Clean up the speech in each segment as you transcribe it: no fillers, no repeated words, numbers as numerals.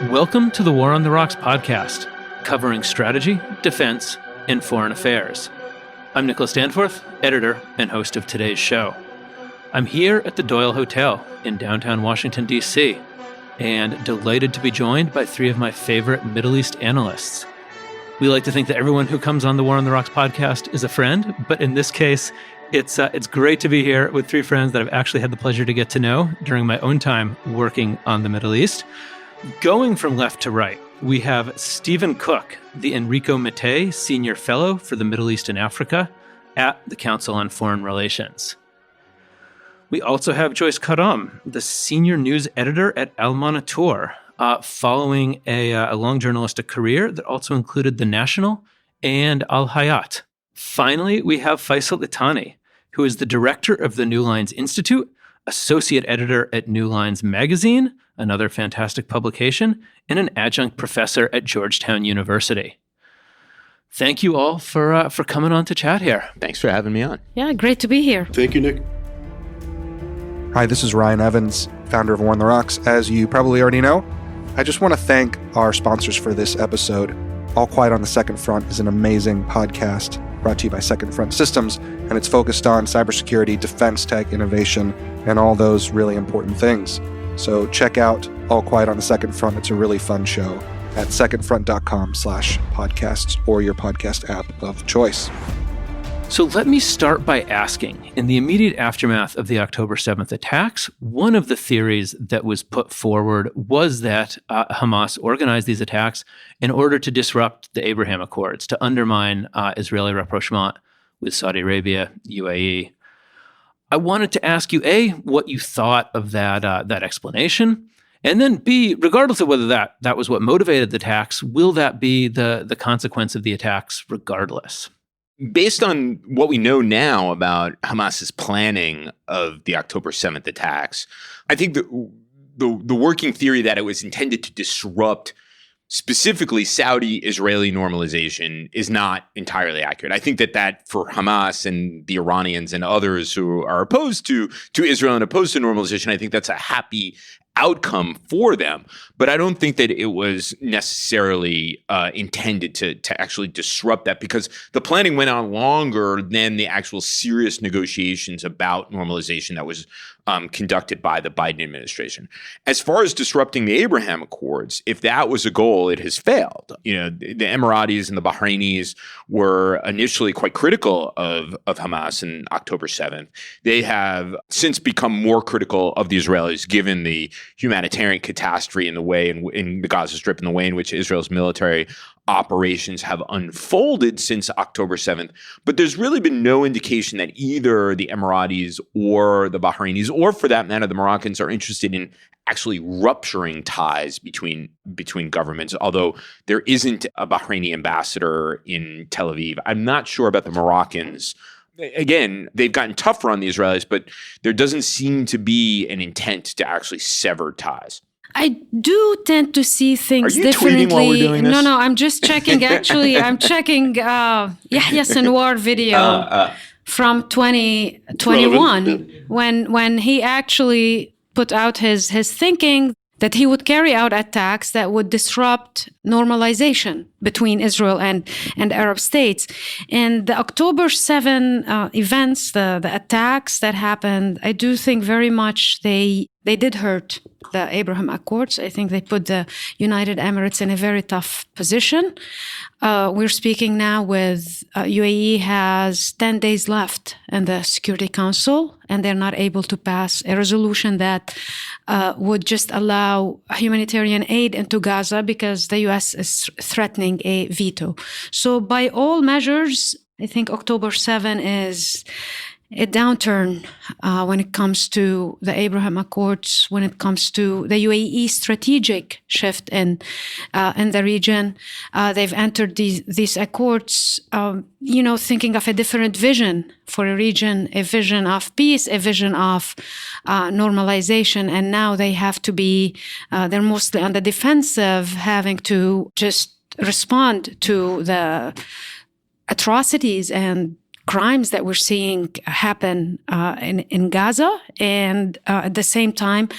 Welcome to the War on the Rocks podcast, covering strategy, defense, and foreign affairs. I'm Nicholas Danforth, editor and host of today's show. I'm here at the Doyle Hotel in downtown Washington, D.C., and delighted to be joined by three of my favorite Middle East analysts. We like to think that everyone who comes on the War on the Rocks podcast is a friend, but in this case, it's great to be here with three friends that I've actually had the pleasure to get to know during my own time working on the Middle East. Going from left to right, we have Stephen Cook, the Enrico Mattei Senior Fellow for the Middle East and Africa at the Council on Foreign Relations. We also have Joyce Karam, the Senior News Editor at Al Monitor, following a long journalistic career that also included The National and Al Hayat. Finally, we have Faysal Itani, who is the director of the New Lines Institute, associate editor at New Lines Magazine, another fantastic publication, and an adjunct professor at Georgetown University. Thank you all for coming on to chat here. Thanks for having me on. Yeah, great to be here. Thank you, Nick. Hi, this is Ryan Evans, founder of War on the Rocks. As you probably already know, I just want to thank our sponsors for this episode. All Quiet on the Second Front is an amazing podcast brought to you by Second Front Systems, and it's focused on cybersecurity, defense tech, innovation, and all those really important things. So check out All Quiet on the Second Front. It's a really fun show at secondfront.com/podcasts or your podcast app of choice. So let me start by asking, in the immediate aftermath of the October 7th attacks, one of the theories that was put forward was that Hamas organized these attacks in order to disrupt the Abraham Accords, to undermine Israeli rapprochement with Saudi Arabia, UAE. I wanted to ask you, A, what you thought of that explanation, and then B, regardless of whether that was what motivated the attacks, will that be the consequence of the attacks regardless? Based on what we know now about Hamas's planning of the October 7th attacks, I think the working theory that it was intended to disrupt specifically Saudi-Israeli normalization is not entirely accurate. I think that for Hamas and the Iranians and others who are opposed to Israel and opposed to normalization, I think that's a happy outcome for them. But I don't think that it was necessarily intended to actually disrupt that, because the planning went on longer than the actual serious negotiations about normalization that was conducted by the Biden administration. As far as disrupting the Abraham Accords, if that was a goal, it has failed. You know, the Emiratis and the Bahrainis were initially quite critical of Hamas in October 7th. They have since become more critical of the Israelis, given the humanitarian catastrophe in the way in the Gaza Strip and the way in which Israel's military operations have unfolded since October 7th. But there's really been no indication that either the Emiratis or the Bahrainis, or for that matter, the Moroccans, are interested in actually rupturing ties between governments, although there isn't a Bahraini ambassador in Tel Aviv. I'm not sure about the Moroccans. Again, they've gotten tougher on the Israelis, but there doesn't seem to be an intent to actually sever ties. I do tend to see things differently. Tweeting while we're doing this? No, I'm just checking. Actually, I'm checking Yahya Sinwar video from 2021 when he actually put out his thinking that he would carry out attacks that would disrupt normalization between Israel and Arab states. And the October 7 events, the attacks that happened, I do think very much they did hurt the Abraham Accords. I think they put the United Emirates in a very tough position. We're speaking now with UAE has 10 days left in the Security Council, and they're not able to pass a resolution that would just allow humanitarian aid into Gaza because the U.S. is threatening a veto. So by all measures, I think October 7 is a downturn when it comes to the Abraham Accords, when it comes to the UAE strategic shift in the region. They've entered these accords, thinking of a different vision for a region, a vision of peace, a vision of normalization. And now they have to be, they're mostly on the defensive, having to just respond to the atrocities and crimes that we're seeing happen in Gaza, and at the same time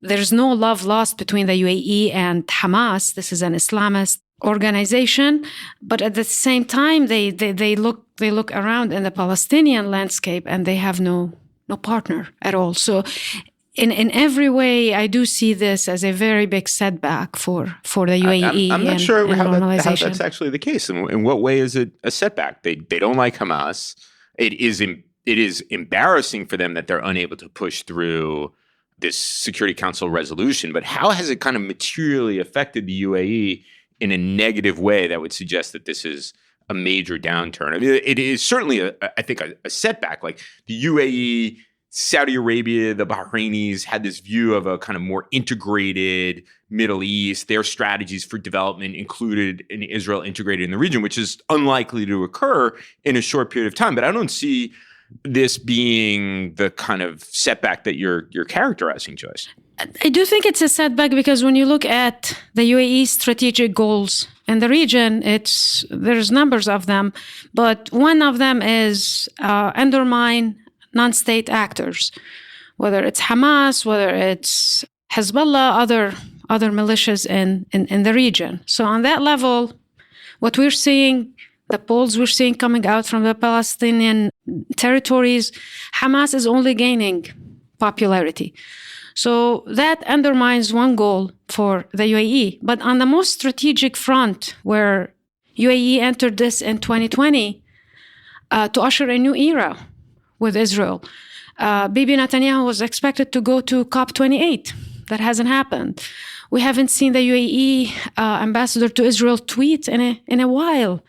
there's no love lost between the UAE and Hamas. This is an Islamist organization, but at the same time, they look around in the Palestinian landscape and they have no partner at all. So in every way, I do see this as a very big setback for the UAE. I'm not sure how normalization. that's actually the case. In what way is it a setback? They don't like Hamas. It is embarrassing for them that they're unable to push through this Security Council resolution. But how has it kind of materially affected the UAE in a negative way that would suggest that this is a major downturn? I mean, it is certainly, I think, a setback. Like the UAE, Saudi Arabia, the Bahrainis had this view of a kind of more integrated Middle East. Their strategies for development included in Israel integrated in the region, which is unlikely to occur in a short period of time. But I don't see this being the kind of setback that you're characterizing, Joyce. I do think it's a setback because when you look at the UAE's strategic goals in the region, there's numbers of them, but one of them is undermine non-state actors, whether it's Hamas, whether it's Hezbollah, other militias in the region. So on that level, what we're seeing, the polls we're seeing coming out from the Palestinian territories, Hamas is only gaining popularity. So that undermines one goal for the UAE. But on the most strategic front, where UAE entered this in 2020 to usher a new era with Israel, Bibi Netanyahu was expected to go to COP28. That hasn't happened. We haven't seen the UAE ambassador to Israel tweet in a while.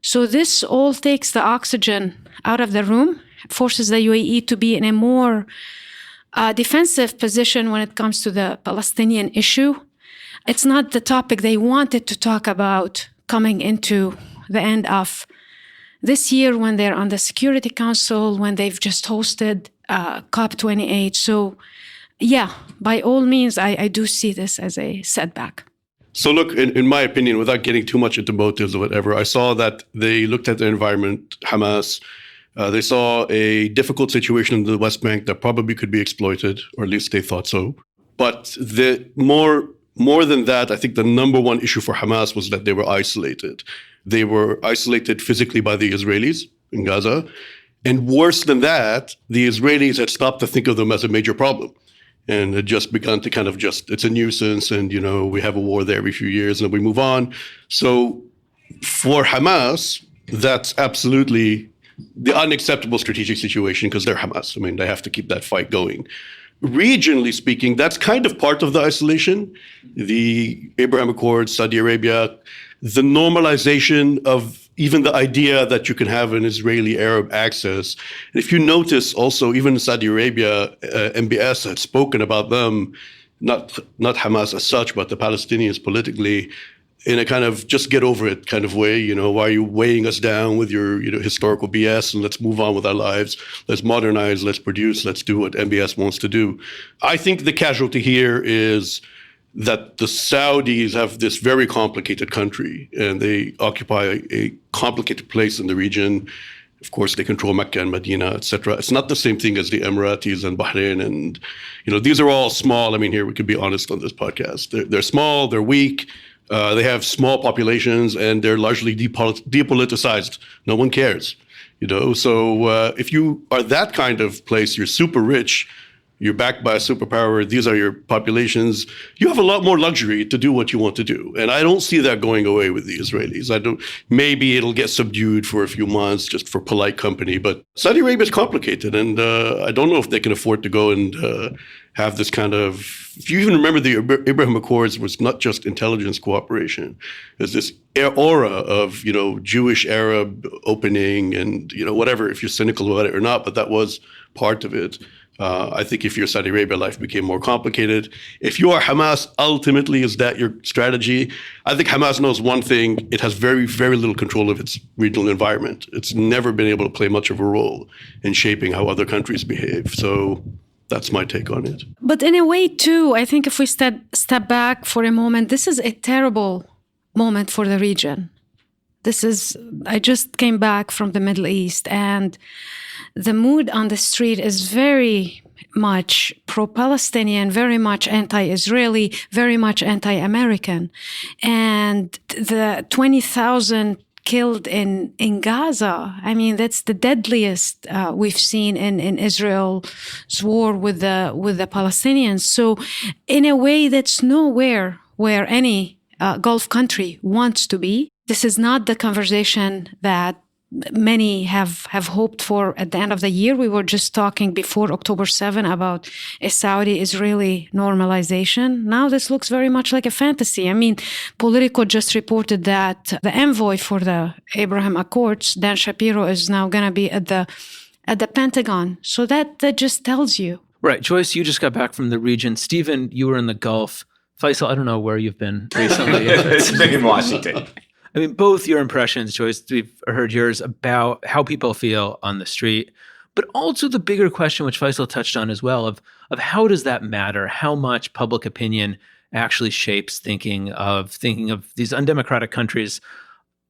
So this all takes the oxygen out of the room, forces the UAE to be in a more defensive position when it comes to the Palestinian issue. It's not the topic they wanted to talk about coming into the end of this year when they're on the Security Council, when they've just hosted COP28. So yeah, by all means, I do see this as a setback. So look, in my opinion, without getting too much into motives or whatever, I saw that they looked at the environment, Hamas. They saw a difficult situation in the West Bank that probably could be exploited, or at least they thought so. But more than that, I think the number one issue for Hamas was that they were isolated. They were isolated physically by the Israelis in Gaza. And worse than that, the Israelis had stopped to think of them as a major problem. And had just begun to kind of it's a nuisance, and, we have a war there every few years and we move on. So for Hamas, that's absolutely the unacceptable strategic situation because they're Hamas. I mean, they have to keep that fight going. Regionally speaking, that's kind of part of the isolation. The Abraham Accords, Saudi Arabia, the normalization of even the idea that you can have an Israeli-Arab axis. And if you notice also, even in Saudi Arabia, MBS had spoken about them, not Hamas as such, but the Palestinians politically, in a kind of just get over it kind of way. Why are you weighing us down with your historical BS, and let's move on with our lives. Let's modernize, let's produce, let's do what MBS wants to do. I think the casualty here is that the Saudis have this very complicated country, and they occupy a complicated place in the region. Of course, they control Mecca and Medina, etc. It's not the same thing as the Emiratis and Bahrain. And, these are all small. I mean, here we could be honest on this podcast. They're small, they're weak. They have small populations, and they're largely depoliticized. No one cares, So if you are that kind of place, you're super rich, you're backed by a superpower, these are your populations, you have a lot more luxury to do what you want to do. And I don't see that going away with the Israelis. Maybe it'll get subdued for a few months just for polite company. But Saudi Arabia is complicated, and I don't know if they can afford to go and have this kind of, if you even remember the Abraham Accords was not just intelligence cooperation. There's this aura of, Jewish Arab opening and, whatever, if you're cynical about it or not, but that was part of it. I think if you're Saudi Arabia, life became more complicated. If you are Hamas, ultimately, is that your strategy? I think Hamas knows one thing. It has very, very little control of its regional environment. It's never been able to play much of a role in shaping how other countries behave. So that's my take on it. But in a way, too, I think if we step back for a moment, this is a terrible moment for the region. I just came back from the Middle East, and the mood on the street is very, much pro-Palestinian, very much anti-Israeli, very much anti-American. And the 20,000 killed in Gaza, I mean, that's the deadliest we've seen in Israel's war with the Palestinians. So in a way, that's nowhere where any Gulf country wants to be. This is not the conversation that many have hoped for at the end of the year. We were just talking before October 7 about a Saudi-Israeli normalization. Now this looks very much like a fantasy. I mean, Politico just reported that the envoy for the Abraham Accords, Dan Shapiro, is now going to be at the Pentagon. So that just tells you. Right. Joyce, you just got back from the region. Stephen, you were in the Gulf. Faysal, I don't know where you've been recently. It's been in Washington. I mean, both your impressions, Joyce, we've heard yours about how people feel on the street, but also the bigger question, which Faysal touched on as well, of how does that matter? How much public opinion actually shapes thinking of these undemocratic countries?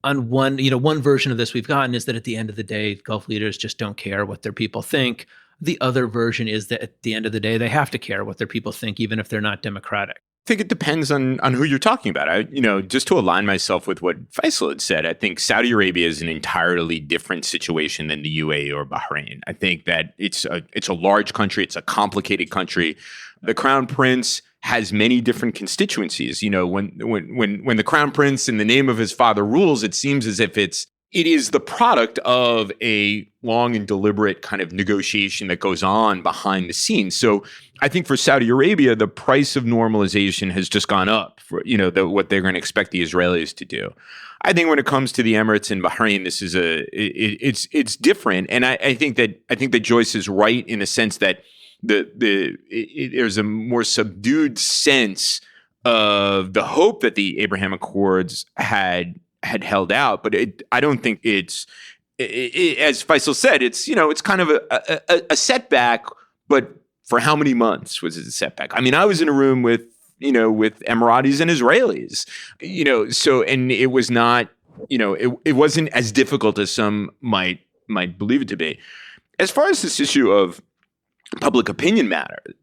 On one version of this we've gotten is that at the end of the day, Gulf leaders just don't care what their people think. The other version is that at the end of the day, they have to care what their people think, even if they're not democratic. I think it depends on who you're talking about. Just to align myself with what Faysal had said, I think Saudi Arabia is an entirely different situation than the UAE or Bahrain. I think that it's a large country. It's a complicated country. The Crown Prince has many different constituencies. When the Crown Prince, in the name of his father, rules, it seems as if it is the product of a long and deliberate kind of negotiation that goes on behind the scenes. So I think for Saudi Arabia, the price of normalization has just gone up for, what they're going to expect the Israelis to do. I think when it comes to the Emirates and Bahrain, this is it's different. And I think that Joyce is right in the sense that there's a more subdued sense of the hope that the Abraham Accords had held out, but I don't think it's as Faysal said, it's kind of a setback, but for how many months was it a setback? I mean, I was in a room with Emiratis and Israelis, so, and it was not, it wasn't as difficult as some might believe it to be. As far as this issue of public opinion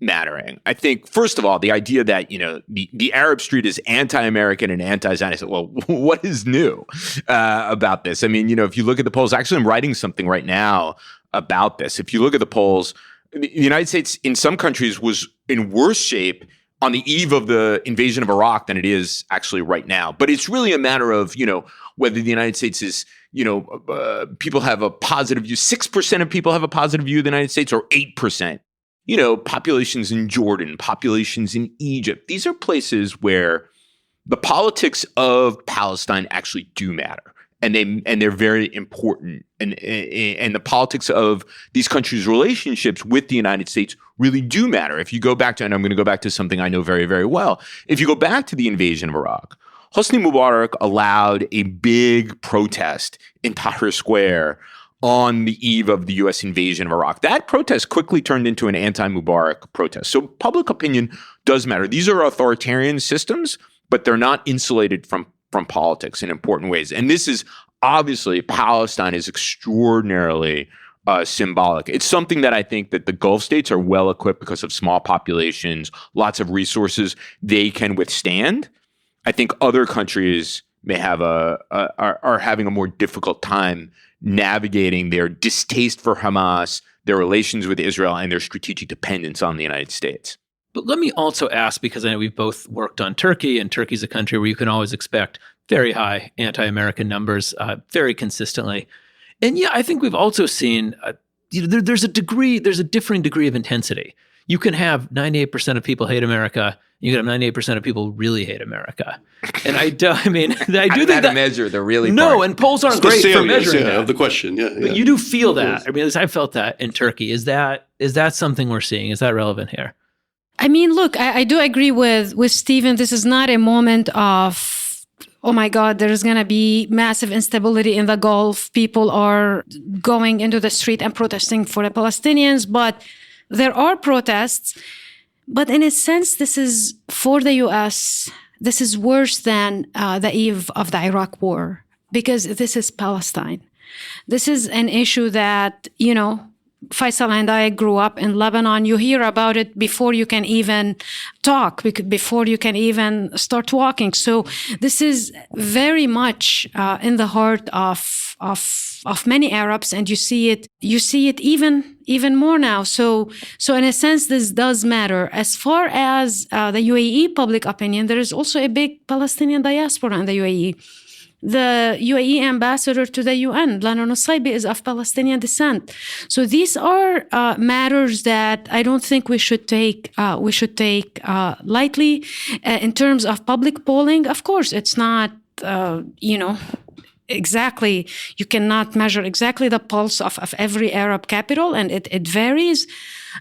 mattering, I think, first of all, the idea that, the Arab street is anti-American and anti-Zionist, well, what is new about this? I mean, if you look at the polls, actually, I'm writing something right now about this. If you look at the polls, the United States in some countries was in worse shape on the eve of the invasion of Iraq than it is actually right now. But it's really a matter of, whether the United States is, people have a positive view. 6% of people have a positive view of the United States, or 8%. Populations in Jordan, populations in Egypt. These are places where the politics of Palestine actually do matter. And they're very important, and the politics of these countries' relationships with the United States really do matter. If you go back to, and I'm going to go back to something I know very, very well. If you go back to the invasion of Iraq, Hosni Mubarak allowed a big protest in Tahrir Square on the eve of the U.S. invasion of Iraq. That protest quickly turned into an anti-Mubarak protest. So public opinion does matter. These are authoritarian systems, but they're not insulated from politics in important ways. And this is obviously, Palestine is extraordinarily symbolic. It's something that I think that the Gulf states are well equipped because of small populations, lots of resources they can withstand. I think other countries may have are having a more difficult time navigating their distaste for Hamas, their relations with Israel, and their strategic dependence on the United States. But let me also ask, because I know we've both worked on Turkey, and Turkey's a country where you can always expect very high anti-American numbers very consistently. And yeah, I think we've also seen, there's a differing degree of intensity. You can have 98% of people hate America. You can have 98% of people really hate America. And I do think that measure the really no, part. And polls aren't great for measuring that. Of the question, But you do feel that. I mean, I felt that in Turkey. Is that something we're seeing? Is that relevant here? I mean, look, I do agree with Stephen. This is not a moment of, oh my God, there's going to be massive instability in the Gulf. People are going into the street and protesting for the Palestinians. But there are protests. But in a sense, this is, for the U.S., this is worse than the eve of the Iraq War, because this is Palestine. This is an issue that, Faysal and I grew up in Lebanon. You hear about it before you can even talk, before you can even start walking. So this is very much in the heart of many Arabs, and you see it even more now. So in a sense, this does matter. As far as the UAE public opinion, there is also a big Palestinian diaspora in the UAE. The UAE ambassador to the UN, Blana Nusaybi, is of Palestinian descent. So these are matters that I don't think we should take lightly. In terms of public polling, of course, it's not exactly. You cannot measure exactly the pulse of every Arab capital, and it varies.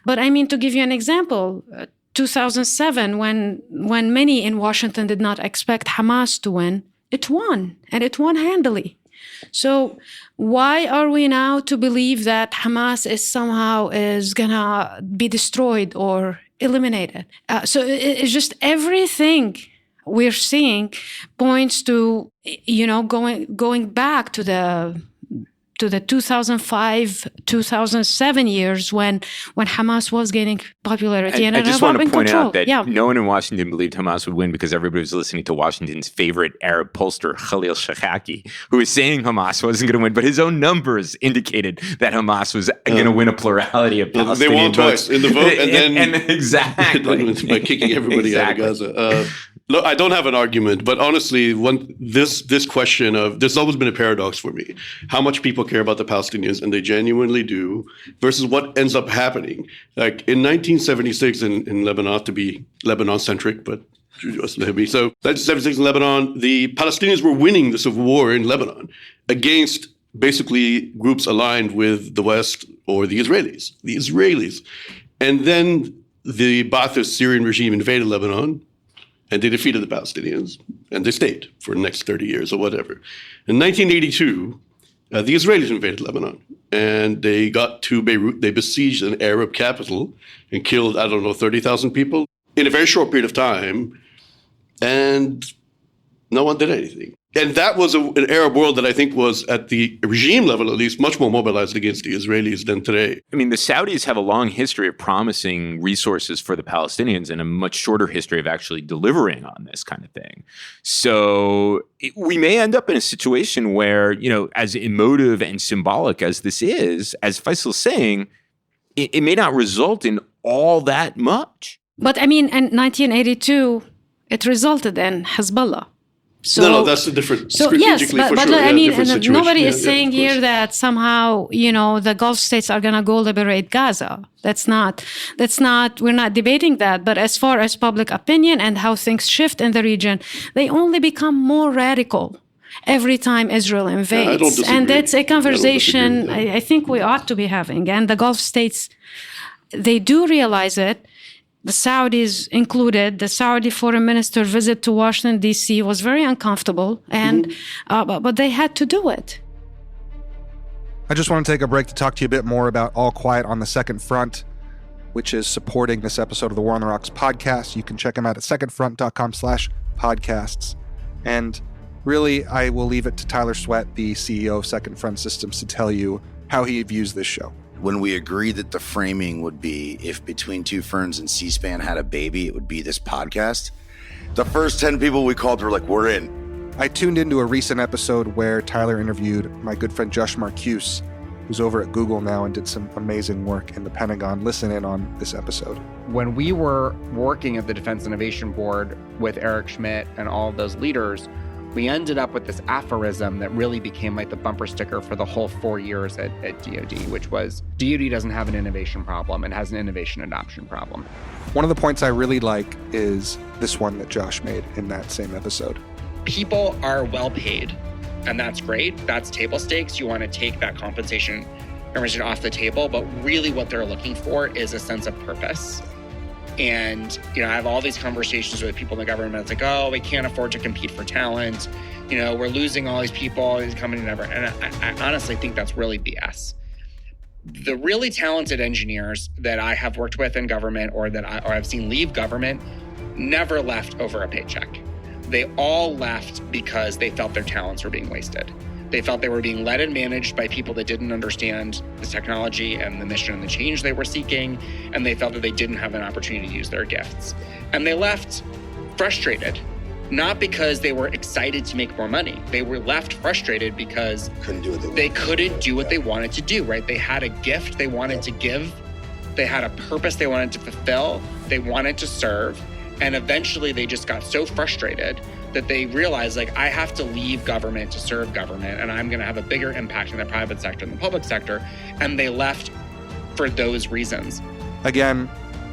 But I mean, to give you an example, 2007, when many in Washington did not expect Hamas to win, it won, and it won handily. So why are we now to believe that Hamas is gonna be destroyed or eliminated? So it's just everything we're seeing points to, going back to the 2005, 2007 years when Hamas was gaining popularity. And I just want to point out that yeah. no one in Washington believed Hamas would win because everybody was listening to Washington's favorite Arab pollster, Khalil Shahaki, who was saying Hamas wasn't going to win, but his own numbers indicated that Hamas was going to win a plurality of Palestinian They won votes. twice in the vote, and exactly by kicking everybody out of Gaza. Look, I don't have an argument, but honestly, this question of, there's always been a paradox for me. How much people care about the Palestinians, and they genuinely do, versus what ends up happening. Like in 1976 in Lebanon, to be Lebanon-centric, but just let me. So 1976 in Lebanon, the Palestinians were winning the civil war in Lebanon against basically groups aligned with the West or the Israelis. And then the Ba'athist Syrian regime invaded Lebanon, and they defeated the Palestinians, and they stayed for the next 30 years or whatever. In 1982, the Israelis invaded Lebanon, and they got to Beirut. They besieged an Arab capital and killed, 30,000 people in a very short period of time, and no one did anything. And that was an Arab world that I think was, at the regime level at least, much more mobilized against the Israelis than today. I mean, the Saudis have a long history of promising resources for the Palestinians and a much shorter history of actually delivering on this kind of thing. So we may end up in a situation where, as emotive and symbolic as this is, as Faisal's saying, it may not result in all that much. But I mean, in 1982, it resulted in Hezbollah. So, no, that's a different. So yes, but I mean, nobody is saying here here that somehow the Gulf states are going to go liberate Gaza. That's not. We're not debating that. But as far as public opinion and how things shift in the region, they only become more radical every time Israel invades, and that's a conversation I think we ought to be having. And the Gulf states, they do realize it. The Saudis included. The Saudi foreign minister visit to Washington, D.C. was very uncomfortable, and but they had to do it. I just want to take a break to talk to you a bit more about All Quiet on the Second Front, which is supporting this episode of the War on the Rocks podcast. You can check them out at secondfront.com/podcasts. And really, I will leave it to Tyler Sweat, the CEO of Second Front Systems, to tell you how he views this show. When we agreed that the framing would be, if Between Two Ferns and C-SPAN had a baby, it would be this podcast. The first 10 people we called were like, we're in. I tuned into a recent episode where Tyler interviewed my good friend Josh Marcuse, who's over at Google now and did some amazing work in the Pentagon. Listen in on this episode. When we were working at the Defense Innovation Board with Eric Schmidt and all of those leaders, we ended up with this aphorism that really became like the bumper sticker for the whole 4 years at DoD, which was, DoD doesn't have an innovation problem, it has an innovation adoption problem. One of the points I really like is this one that Josh made in that same episode. People are well paid, and that's great. That's table stakes. You want to take that compensation off the table, but really what they're looking for is a sense of purpose. And, I have all these conversations with people in the government. It's like, oh, we can't afford to compete for talent. We're losing all these people, these companies, never. And I honestly think that's really BS. The really talented engineers that I have worked with in government or I've seen leave government never left over a paycheck. They all left because they felt their talents were being wasted. They felt they were being led and managed by people that didn't understand the technology and the mission and the change they were seeking, and they felt that they didn't have an opportunity to use their gifts. And they left frustrated, not because they were excited to make more money. They were left frustrated because they couldn't do what they wanted to do, right? They had a gift they wanted to give. They had a purpose they wanted to fulfill. They wanted to serve. And eventually they just got so frustrated that they realized, like, I have to leave government to serve government, and I'm going to have a bigger impact in the private sector than the public sector. And they left for those reasons. Again,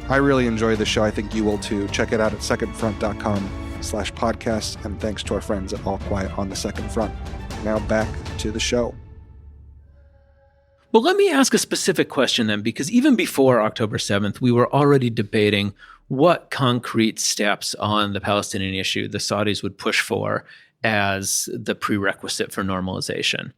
I really enjoy the show. I think you will too. Check it out at secondfront.com/podcasts. And thanks to our friends at All Quiet on the Second Front. Now back to the show. Well, let me ask a specific question then, because even before October 7th, we were already debating what concrete steps on the Palestinian issue the Saudis would push for as the prerequisite for normalization.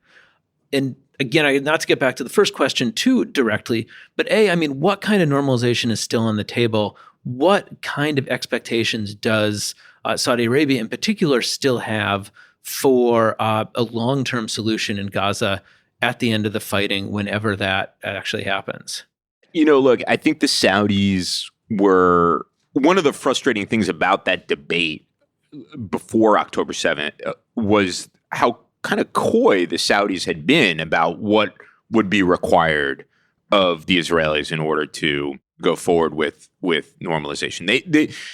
And again, not to get back to the first question too directly, but what kind of normalization is still on the table? What kind of expectations does Saudi Arabia in particular still have for a long-term solution in Gaza at the end of the fighting, whenever that actually happens? Look, I think the Saudis were one of the frustrating things about that debate before October 7th was how kind of coy the Saudis had been about what would be required of the Israelis in order to go forward with normalization.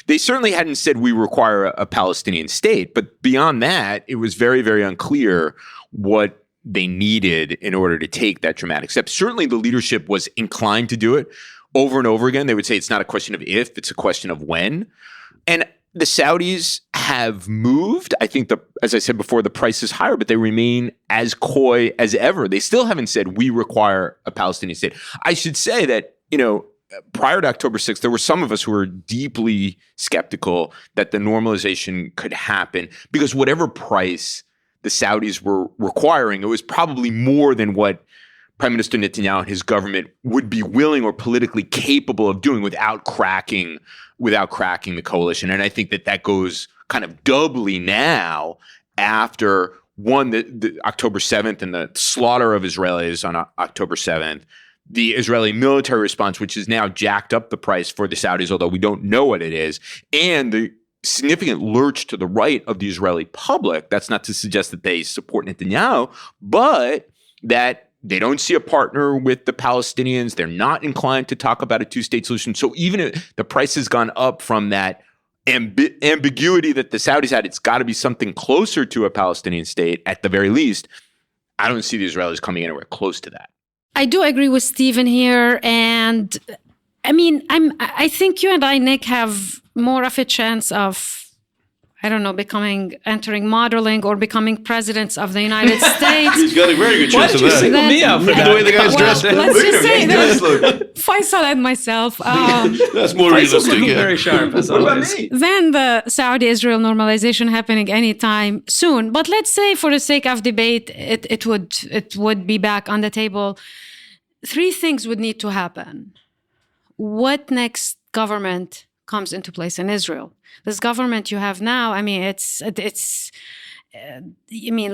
They certainly hadn't said we require a Palestinian state, but beyond that, it was very, very unclear what they needed in order to take that dramatic step. Certainly the leadership was inclined to do it over and over again. They would say it's not a question of if, it's a question of when. And the Saudis have moved. I think, as I said before, the price is higher, but they remain as coy as ever. They still haven't said we require a Palestinian state. I should say that, prior to October 6th, there were some of us who were deeply skeptical that the normalization could happen because whatever price the Saudis were requiring, it was probably more than what Prime Minister Netanyahu and his government would be willing or politically capable of doing without cracking the coalition. And I think that goes kind of doubly now after, one, the October 7th and the slaughter of Israelis on October 7th, the Israeli military response, which has now jacked up the price for the Saudis, although we don't know what it is, and the significant lurch to the right of the Israeli public. That's not to suggest that they support Netanyahu, but that they don't see a partner with the Palestinians. They're not inclined to talk about a two-state solution. So even if the price has gone up from that ambiguity that the Saudis had, it's got to be something closer to a Palestinian state at the very least. I don't see the Israelis coming anywhere close to that. I do agree with Stephen here. And I think you and I, Nick, have more of a chance of, entering modeling or becoming presidents of the United States. He's got a very good chance of that. Why did you single me out for that? The way the guy's dressed. Let's just say that Faysal and myself. That's more realistic. Yeah. Very sharp, as always. Then the Saudi-Israel normalization happening anytime soon. But let's say, for the sake of debate, it would be back on the table. Three things would need to happen. What next government comes into place in Israel? This government you have now, it's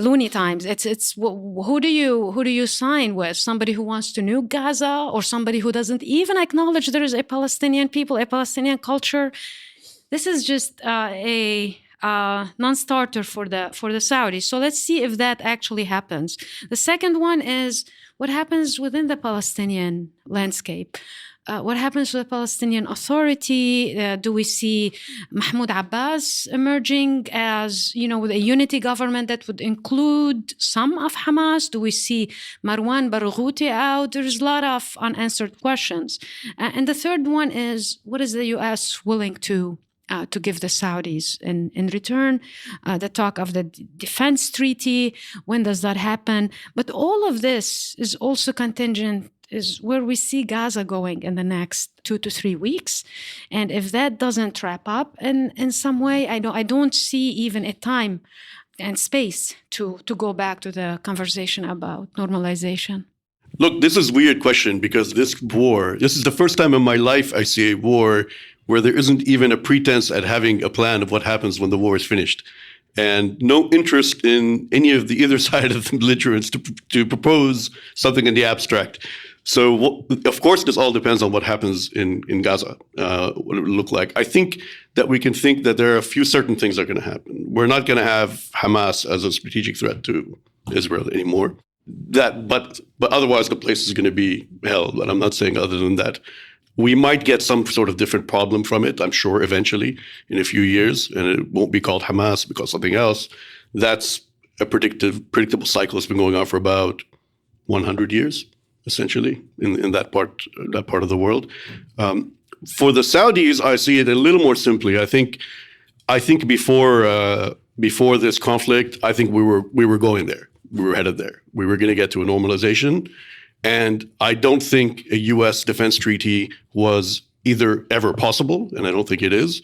loony times. It's who do you sign with? Somebody who wants to nuke Gaza, or somebody who doesn't even acknowledge there is a Palestinian people, a Palestinian culture? This is just a non-starter for the Saudis. So let's see if that actually happens. The second one is what happens within the Palestinian landscape. What happens to the Palestinian Authority? Do we see Mahmoud Abbas emerging as, with a unity government that would include some of Hamas? Do we see Marwan Barghouti out? There's a lot of unanswered questions. And the third one is, what is the U.S. willing to give the Saudis in return? The talk of the defense treaty, when does that happen? But all of this is also contingent is where we see Gaza going in the next 2 to 3 weeks. And if that doesn't wrap up in some way, I don't see even a time and space to go back to the conversation about normalization. Look, this is a weird question because this is the first time in my life I see a war where there isn't even a pretense at having a plan of what happens when the war is finished. and no interest in any of the either side of the belligerents to propose something in the abstract. So, of course, this all depends on what happens in Gaza, what it will look like. I think that we can think that there are a few certain things that are going to happen. We're not going to have Hamas as a strategic threat to Israel anymore. But otherwise, the place is going to be hell. But I'm not saying other than that. We might get some sort of different problem from it, I'm sure, eventually in a few years, and it won't be called Hamas because something else. That's a predictable cycle that's been going on for about 100 years, essentially, in that part of the world. For the Saudis, I see it a little more simply. I think before this conflict, I think we were going there. We were headed there. We were going to get to a normalization. And I don't think a U.S. defense treaty was either ever possible, and I don't think it is,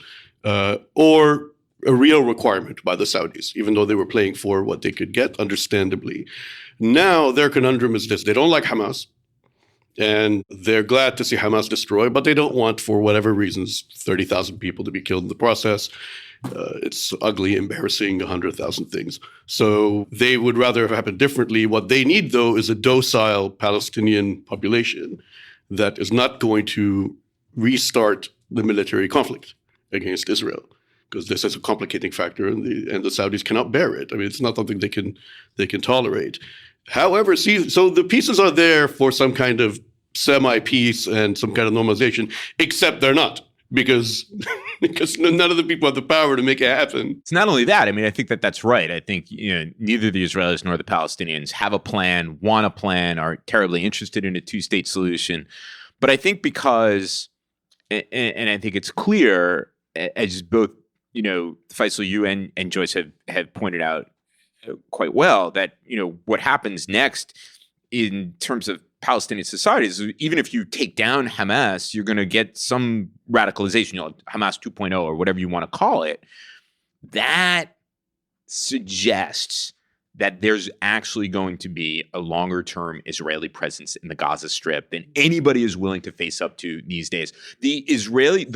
or a real requirement by the Saudis, even though they were playing for what they could get, understandably. Now their conundrum is this. They don't like Hamas, and they're glad to see Hamas destroyed, but they don't want, for whatever reasons, 30,000 people to be killed in the process. It's ugly, embarrassing, 100,000 things. So they would rather have happened differently. What they need, though, is a docile Palestinian population that is not going to restart the military conflict against Israel, because this is a complicating factor, and the Saudis cannot bear it. I mean, it's not something they can tolerate. However, so the pieces are there for some kind of semi-peace and some kind of normalization, except they're not. Because none of the people have the power to make it happen. It's not only that. I mean, I think that's right. I think neither the Israelis nor the Palestinians have a plan, want a plan, are terribly interested in a two-state solution. But I think because, and I think it's clear, as both Faysal, you and Joyce have pointed out quite well, that what happens next in terms of Palestinian societies, even if you take down Hamas, you're going to get some radicalization, Hamas 2.0 or whatever you want to call it. That suggests that there's actually going to be a longer-term Israeli presence in the Gaza Strip than anybody is willing to face up to these days. The Israeli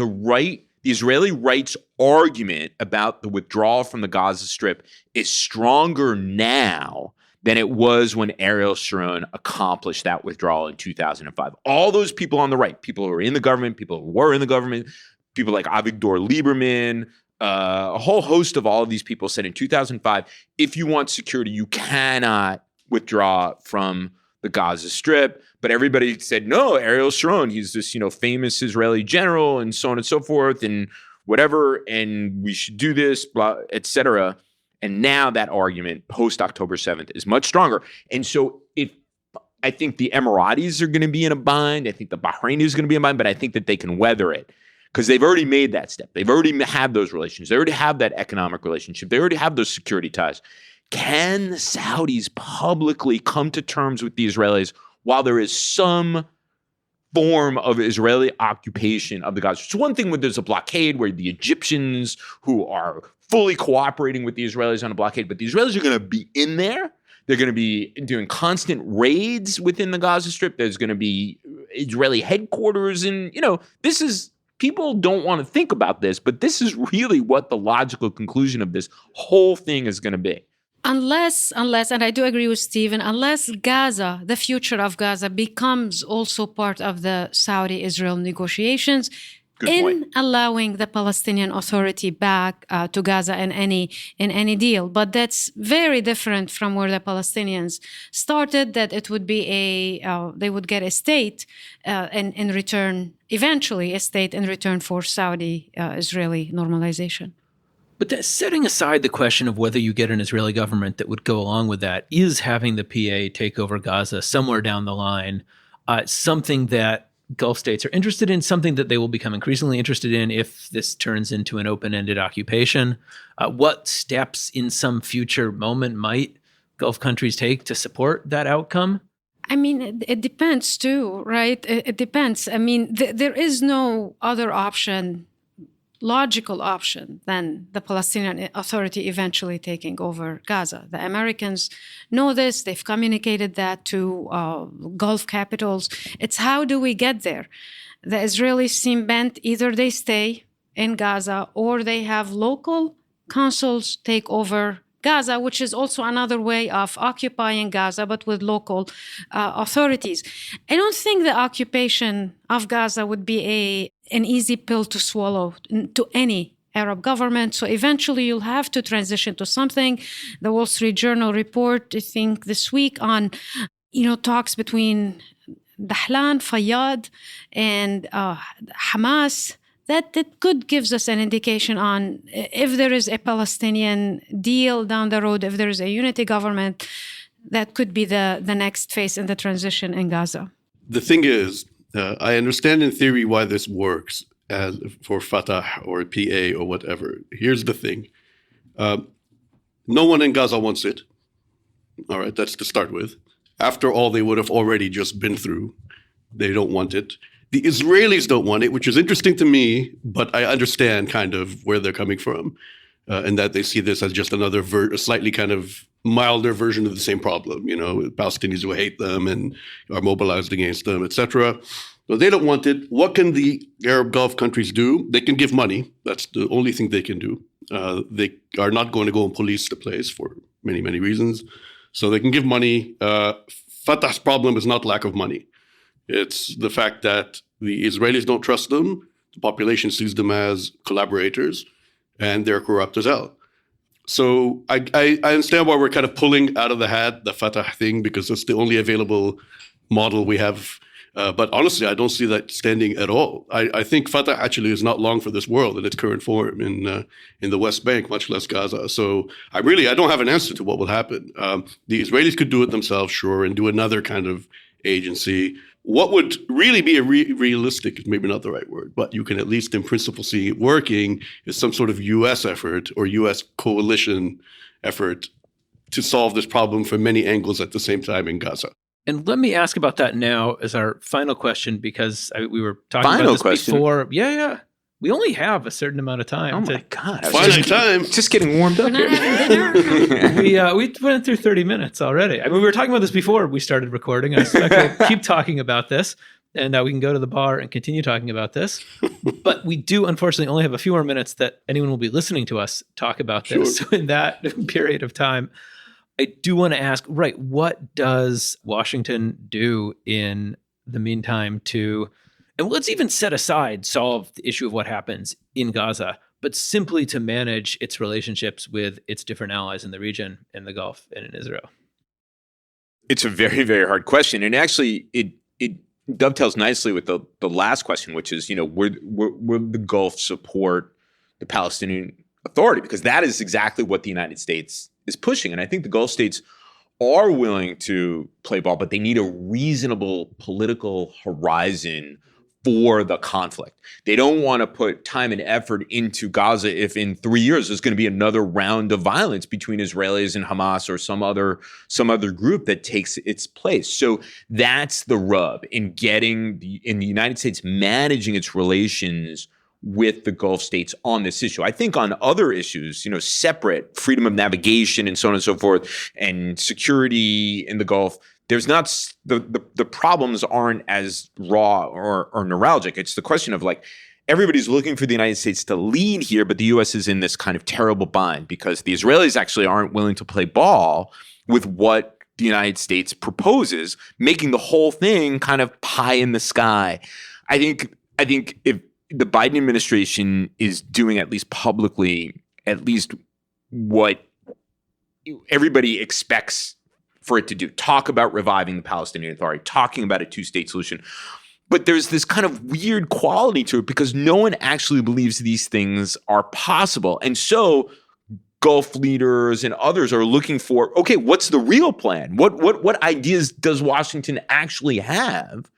rights argument about the withdrawal from the Gaza Strip is stronger now than it was when Ariel Sharon accomplished that withdrawal in 2005. All those people on the right, people who are in the government, people who were in the government, people like Avigdor Lieberman, a whole host of all of these people said in 2005, if you want security, you cannot withdraw from the Gaza Strip. But everybody said, no, Ariel Sharon, he's this famous Israeli general and so on and so forth and whatever, and we should do this, blah, et cetera. And now that argument post-October 7th is much stronger. And so I think the Emiratis are going to be in a bind. I think the Bahrainis is going to be in a bind, but I think that they can weather it because they've already made that step. They've already had those relations. They already have that economic relationship. They already have those security ties. Can the Saudis publicly come to terms with the Israelis while there is some form of Israeli occupation of the Gaza? It's one thing when there's a blockade where the Egyptians who are fully cooperating with the Israelis on a blockade, but the Israelis are going to be in there. They're going to be doing constant raids within the Gaza Strip. There's going to be Israeli headquarters. And, this is, people don't want to think about this, but this is really what the logical conclusion of this whole thing is going to be. Unless, and I do agree with Stephen, unless Gaza, the future of Gaza, becomes also part of the Saudi-Israel negotiations, allowing the Palestinian Authority back to Gaza in any deal. But that's very different from where the Palestinians started, that it would be they would get a state in return, eventually a state in return for Saudi-Israeli normalization. But setting aside the question of whether you get an Israeli government that would go along with that, is having the PA take over Gaza somewhere down the line something that Gulf states are interested in, something that they will become increasingly interested in if this turns into an open-ended occupation? What steps in some future moment might Gulf countries take to support that outcome? I mean, it depends too, right? It depends. I mean, there is no other logical option than the Palestinian Authority eventually taking over Gaza. The Americans know this. They've communicated that to Gulf capitals. It's how do we get there? The Israelis seem bent. Either they stay in Gaza or they have local consuls take over Gaza, which is also another way of occupying Gaza, but with local authorities. I don't think the occupation of Gaza would be an easy pill to swallow to any Arab government. So eventually you'll have to transition to something. The Wall Street Journal report, I think this week, on talks between Dahlan, Fayyad, and Hamas. That could gives us an indication on if there is a Palestinian deal down the road, if there is a unity government, that could be the next phase in the transition in Gaza. The thing is, I understand in theory why this works for Fatah or PA or whatever. Here's the thing. No one in Gaza wants it. All right, that's to start with. After all they would have already just been through, they don't want it. The Israelis don't want it, which is interesting to me, but I understand kind of where they're coming from, and that they see this as just another slightly kind of milder version of the same problem, Palestinians who hate them and are mobilized against them, etc. So they don't want it. What can the Arab Gulf countries do? They can give money. That's the only thing they can do. They are not going to go and police the place for many, many reasons. So they can give money. Fatah's problem is not lack of money. It's the fact that the Israelis don't trust them, the population sees them as collaborators, and they're corrupt as hell. So I understand why we're kind of pulling out of the hat the Fatah thing, because it's the only available model we have. But honestly, I don't see that standing at all. I think Fatah actually is not long for this world in its current form in the West Bank, much less Gaza. So I don't have an answer to what will happen. The Israelis could do it themselves, sure, and do another kind of agency. What would really be a realistic, is maybe not the right word, but you can at least in principle see it working, is some sort of U.S. effort or U.S. coalition effort to solve this problem from many angles at the same time in Gaza. And let me ask about that now as our final question, because we were talking about this before. Yeah. We only have a certain amount of time. Oh my God. Final time. Just getting warmed up We're not here. having dinner. We went through 30 minutes already. I mean, we were talking about this before we started recording. I expect we'll keep talking about this, and we can go to the bar and continue talking about this. But we do, unfortunately, only have a few more minutes that anyone will be listening to us talk about this. Sure. So in that period of time, I do want to ask, right, what does Washington do in the meantime to, and let's even set aside, solve the issue of what happens in Gaza, but simply to manage its relationships with its different allies in the region, in the Gulf, and in Israel? It's a very, very hard question. And actually, it dovetails nicely with the last question, which is, will the Gulf support the Palestinian Authority? Because that is exactly what the United States is pushing. And I think the Gulf states are willing to play ball, but they need a reasonable political horizon for the conflict. They don't want to put time and effort into Gaza if in 3 years there's going to be another round of violence between Israelis and Hamas or some other group that takes its place. So that's the rub in the United States managing its relations with the Gulf states on this issue. I think on other issues, separate freedom of navigation and so on and so forth, and security in the Gulf, there's not the problems aren't as raw or neuralgic. It's the question of everybody's looking for the United States to lead here, but the U.S. is in this kind of terrible bind because the Israelis actually aren't willing to play ball with what the United States proposes, making the whole thing kind of pie in the sky. I think if the Biden administration is doing, at least publicly, at least what everybody expects for it to do, talk about reviving the Palestinian Authority, talking about a two-state solution. But there's this kind of weird quality to it because no one actually believes these things are possible. And so Gulf leaders and others are looking for, okay, what's the real plan? What ideas does Washington actually have?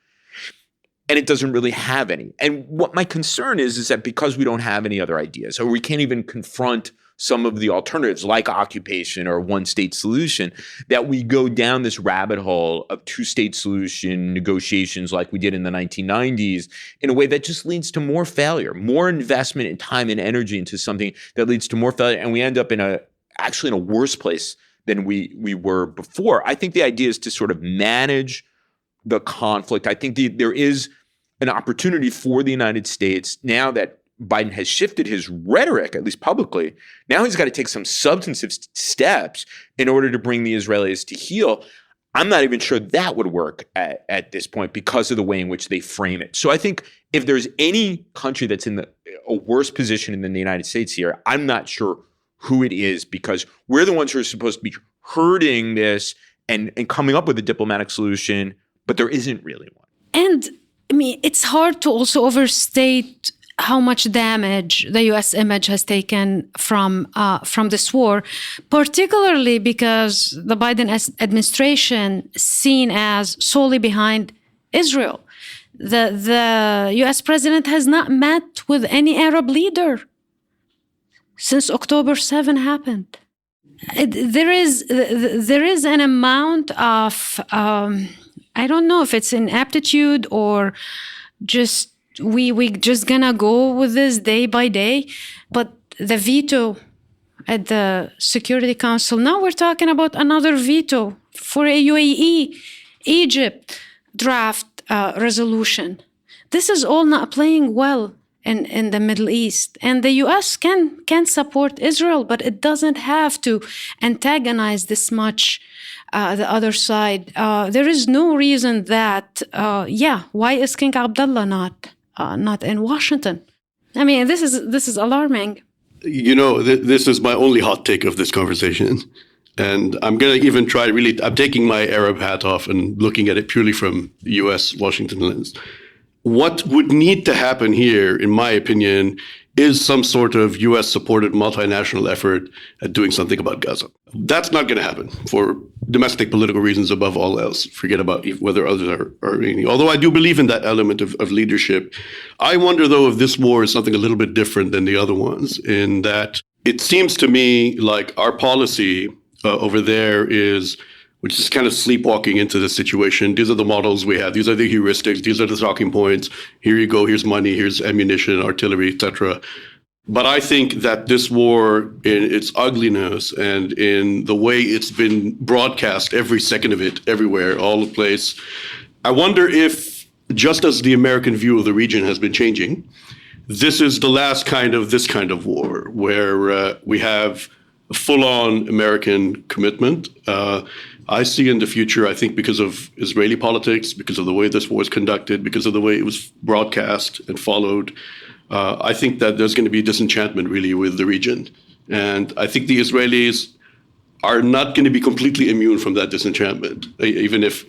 And it doesn't really have any. And what my concern is that because we don't have any other ideas, or we can't even confront some of the alternatives like occupation or one-state solution, that we go down this rabbit hole of two-state solution negotiations like we did in the 1990s in a way that just leads to more failure, more investment in time and energy into something that leads to more failure. And we end up in a worse place than we were before. I think the idea is to sort of manage the conflict. I think there is an opportunity for the United States now that Biden has shifted his rhetoric, at least publicly. Now he's got to take some substantive steps in order to bring the Israelis to heel. I'm not even sure that would work at this point because of the way in which they frame it. So I think if there's any country that's in a worse position than the United States here, I'm not sure who it is, because we're the ones who are supposed to be hurting this and coming up with a diplomatic solution, but there isn't really one. And I mean, it's hard to also overstate how much damage the U.S. image has taken from this war, particularly because the Biden administration is seen as solely behind Israel. The U.S. president has not met with any Arab leader since October 7 happened. There is an amount of I don't know if it's inaptitude or just we just gonna go with this day by day, but the veto at the Security Council, now we're talking about another veto for a UAE, Egypt draft resolution. This is all not playing well in the Middle East. And the U.S. can support Israel, but it doesn't have to antagonize this much the other side. There is no reason that, why is King Abdullah not in Washington? I mean, this is alarming. You know, this is my only hot take of this conversation. And I'm going to even try I'm taking my Arab hat off and looking at it purely from U.S. Washington lens. What would need to happen here, in my opinion, is some sort of U.S.-supported multinational effort at doing something about Gaza. That's not going to happen for domestic political reasons above all else. Forget about whether others are any. Although I do believe in that element of leadership. I wonder, though, if this war is something a little bit different than the other ones, in that it seems to me like our policy over there is we're just kind of sleepwalking into the situation. These are the models we have. These are the heuristics. These are the talking points. Here you go. Here's money. Here's ammunition, artillery, etc. But I think that this war, in its ugliness and in the way it's been broadcast, every second of it, everywhere, all the place, I wonder if, just as the American view of the region has been changing, this is the last this kind of war where we have a full-on American commitment. I see in the future, I think because of Israeli politics, because of the way this war is conducted, because of the way it was broadcast and followed, I think that there's going to be disenchantment really with the region. And I think the Israelis are not going to be completely immune from that disenchantment, even if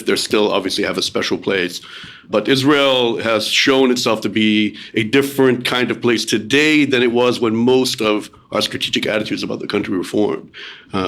they still obviously have a special place. But Israel has shown itself to be a different kind of place today than it was when most of our strategic attitudes about the country were formed.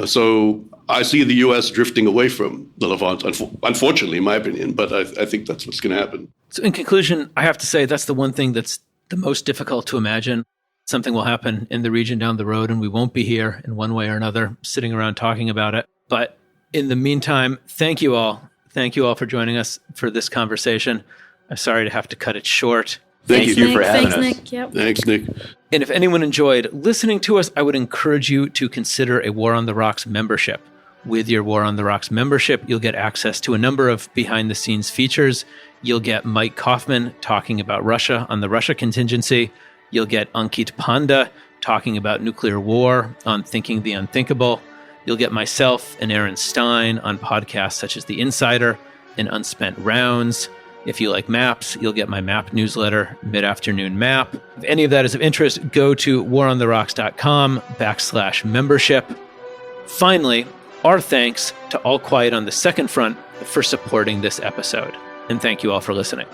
So I see the U.S. drifting away from the Levant, unfortunately, in my opinion, but I think that's what's going to happen. So in conclusion, I have to say that's the one thing that's the most difficult to imagine. Something will happen in the region down the road, and we won't be here in one way or another sitting around talking about it. But in the meantime, thank you all. Thank you all for joining us for this conversation. I'm sorry to have to cut it short. Thank you for having us. Nick. Yep. Thanks, Nick. And if anyone enjoyed listening to us, I would encourage you to consider a War on the Rocks membership. With your War on the Rocks membership, you'll get access to a number of behind-the-scenes features. You'll get Mike Kaufman talking about Russia on the Russia contingency. You'll get Ankit Panda talking about nuclear war on Thinking the Unthinkable. You'll get myself and Aaron Stein on podcasts such as The Insider and Unspent Rounds. If you like maps, you'll get my map newsletter, Mid-Afternoon Map. If any of that is of interest, go to warontherocks.com/membership. Finally, our thanks to All Quiet on the Second Front for supporting this episode. And thank you all for listening.